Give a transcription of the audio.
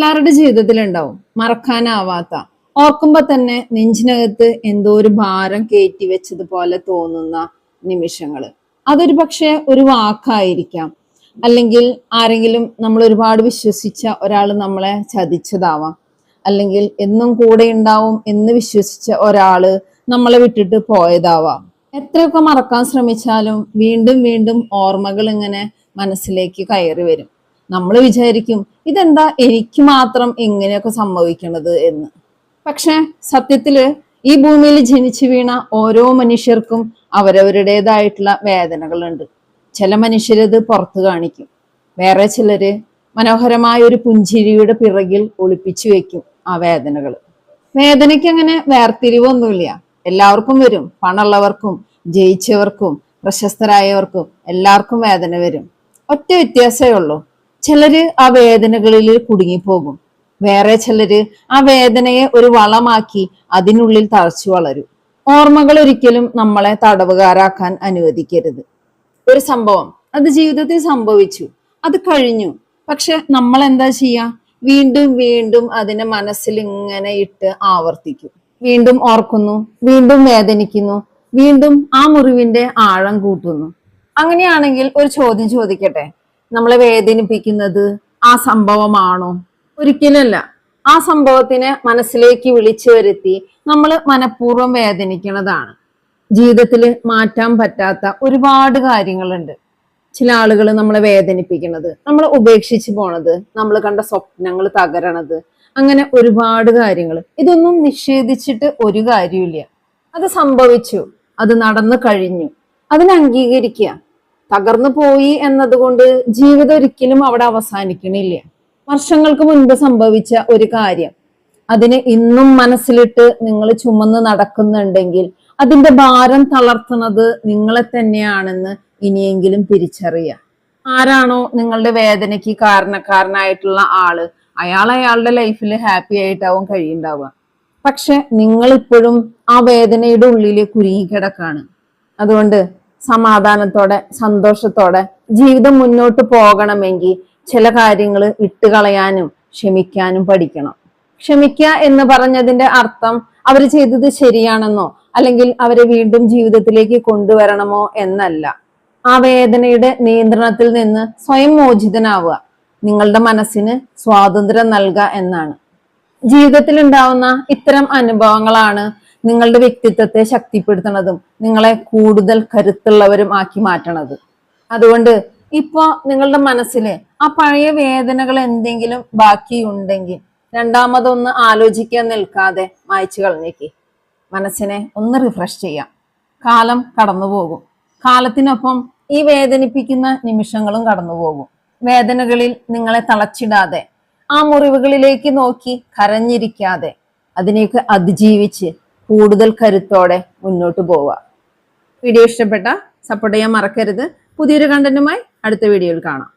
എല്ലാവരുടെ ജീവിതത്തിലുണ്ടാവും മറക്കാനാവാത്ത, ഓർക്കുമ്പോ തന്നെ നെഞ്ചിനകത്ത് എന്തോ ഒരു ഭാരം കയറ്റി വെച്ചതുപോലെ തോന്നുന്ന നിമിഷങ്ങള്. അതൊരു പക്ഷെ ഒരു വാക്കായിരിക്കാം, അല്ലെങ്കിൽ ആരെങ്കിലും നമ്മൾ ഒരുപാട് വിശ്വസിച്ച ഒരാൾ നമ്മളെ ചതിച്ചതാവാം, അല്ലെങ്കിൽ എന്നും കൂടെ ഉണ്ടാവും എന്ന് വിശ്വസിച്ച ഒരാള് നമ്മളെ വിട്ടിട്ട് പോയതാവാം. എത്രയൊക്കെ മറക്കാൻ ശ്രമിച്ചാലും വീണ്ടും വീണ്ടും ഓർമ്മകൾ ഇങ്ങനെ മനസ്സിലേക്ക് കയറി വരും. നമ്മൾ വിചാരിക്കും ഇതെന്താ എനിക്ക് മാത്രം ഇങ്ങനെയൊക്കെ സംഭവിക്കണത് എന്ന്. പക്ഷെ സത്യത്തില് ഈ ഭൂമിയിൽ ജനിച്ചു വീണ ഓരോ മനുഷ്യർക്കും അവരവരുടേതായിട്ടുള്ള വേദനകളുണ്ട്. ചില മനുഷ്യരത് പുറത്തു കാണിക്കും, വേറെ ചിലര് മനോഹരമായ ഒരു പുഞ്ചിരിയുടെ പിറകിൽ ഒളിപ്പിച്ചു വെക്കും ആ വേദനകൾ. വേദനയ്ക്ക് അങ്ങനെ വേർതിരിവൊന്നുമില്ല, എല്ലാവർക്കും വരും. പണമുള്ളവർക്കും ജയിച്ചവർക്കും പ്രശസ്തരായവർക്കും എല്ലാവർക്കും വേദന വരും. ഒറ്റ വ്യത്യാസമേ ഉള്ളൂ, ചിലര് ആ വേദനകളിൽ കുടുങ്ങിപ്പോകും, വേറെ ചിലര് ആ വേദനയെ ഒരു വളമാക്കി അതിനുള്ളിൽ തഴച്ചു വളരും. ഓർമ്മകൾ ഒരിക്കലും നമ്മളെ തടവുകാരാക്കാൻ അനുവദിക്കരുത്. ഒരു സംഭവം അത് ജീവിതത്തിൽ സംഭവിച്ചു, അത് കഴിഞ്ഞു. പക്ഷെ നമ്മൾ എന്താ ചെയ്യാ? വീണ്ടും വീണ്ടും അതിനെ മനസ്സിൽ ഇങ്ങനെ ഇട്ട് ആവർത്തിക്കും. വീണ്ടും ഓർക്കുന്നു, വീണ്ടും വേദനിക്കുന്നു, വീണ്ടും ആ മുറിവിന്റെ ആഴം കൂട്ടുന്നു. അങ്ങനെയാണെങ്കിൽ ഒരു ചോദ്യം ചോദിക്കട്ടെ, നമ്മളെ വേദനിപ്പിക്കുന്നത് ആ സംഭവമാണോ? ഒരിക്കലല്ല. ആ സംഭവത്തിനെ മനസ്സിലേക്ക് വിളിച്ചു വരുത്തി നമ്മൾ മനഃപൂർവ്വം വേദനിക്കുന്നതാണ്. ജീവിതത്തിൽ മാറ്റാൻ പറ്റാത്ത ഒരുപാട് കാര്യങ്ങളുണ്ട്. ചില ആളുകൾ നമ്മളെ വേദനിപ്പിക്കുന്നത്, നമ്മൾ ഉപേക്ഷിച്ച് പോണത്, നമ്മൾ കണ്ട സ്വപ്നങ്ങൾ തകരണത്, അങ്ങനെ ഒരുപാട് കാര്യങ്ങൾ. ഇതൊന്നും നിഷേധിച്ചിട്ട് ഒരു കാര്യമില്ല. അത് സംഭവിച്ചു, അത് നടന്നു കഴിഞ്ഞു, അതിനെ അംഗീകരിക്കുക. തകർന്നു പോയി എന്നതുകൊണ്ട് ജീവിതം ഒരിക്കലും അവിടെ അവസാനിക്കണില്ല. വർഷങ്ങൾക്ക് മുൻപ് സംഭവിച്ച ഒരു കാര്യം അതിന് ഇന്നും മനസ്സിലിട്ട് നിങ്ങൾ ചുമന്ന് നടക്കുന്നുണ്ടെങ്കിൽ അതിന്റെ ഭാരം തളർത്തുന്നത് നിങ്ങളെ തന്നെയാണെന്ന് ഇനിയെങ്കിലും തിരിച്ചറിയുക. ആരാണോ നിങ്ങളുടെ വേദനയ്ക്ക് കാരണക്കാരനായിട്ടുള്ള ആള്, അയാളുടെ ലൈഫിൽ ഹാപ്പി ആയിട്ടാവും കഴിയുണ്ടാവുക. പക്ഷെ നിങ്ങളിപ്പോഴും ആ വേദനയുടെ ഉള്ളിൽ കുരുങ്ങിക്കിടക്കാണ്. അതുകൊണ്ട് സമാധാനത്തോടെ സന്തോഷത്തോടെ ജീവിതം മുന്നോട്ട് പോകണമെങ്കിൽ ചില കാര്യങ്ങൾ വിട്ടുകളയാനും ക്ഷമിക്കാനും പഠിക്കണം. ക്ഷമിക്കുക എന്ന് പറഞ്ഞതിന്റെ അർത്ഥം അവർ ചെയ്തത് ശരിയാണെന്നോ അല്ലെങ്കിൽ അവരെ വീണ്ടും ജീവിതത്തിലേക്ക് കൊണ്ടുവരണമോ എന്നല്ല. ആ വേദനയുടെ നിയന്ത്രണത്തിൽ നിന്ന് സ്വയം മോചിതനാവുക, നിങ്ങളുടെ മനസ്സിന് സ്വാതന്ത്ര്യം നൽകുക എന്നാണ്. ജീവിതത്തിൽ ഉണ്ടാവുന്ന ഇത്തരം അനുഭവങ്ങളാണ് നിങ്ങളുടെ വ്യക്തിത്വത്തെ ശക്തിപ്പെടുത്തുന്നതും നിങ്ങളെ കൂടുതൽ കരുത്തുള്ളവരും ആക്കി മാറ്റണത്. അതുകൊണ്ട് ഇപ്പൊ നിങ്ങളുടെ മനസ്സിലെ ആ പഴയ വേദനകൾ എന്തെങ്കിലും ബാക്കിയുണ്ടെങ്കിൽ രണ്ടാമതൊന്ന് ആലോചിക്കാൻ നിൽക്കാതെ മായ്ച്ചു കളഞ്ഞേക്ക്. മനസ്സിനെ ഒന്ന് റിഫ്രഷ് ചെയ്യാം. കാലം കടന്നു പോകും, കാലത്തിനൊപ്പം ഈ വേദനിപ്പിക്കുന്ന നിമിഷങ്ങളും കടന്നു പോകും. വേദനകളിൽ നിങ്ങളെ തളച്ചിടാതെ, ആ മുറിവുകളിലേക്ക് നോക്കി കരഞ്ഞിരിക്കാതെ, അതിനെയൊക്കെ അതിജീവിച്ച് കൂടുതൽ കരുത്തോടെ മുന്നോട്ട് പോവുക. വീഡിയോ ഇഷ്ടപ്പെട്ട സപ്പോർട്ട് ചെയ്യാൻ മറക്കരുത്. പുതിയൊരു കണ്ടന്റുമായി അടുത്ത വീഡിയോയിൽ കാണാം.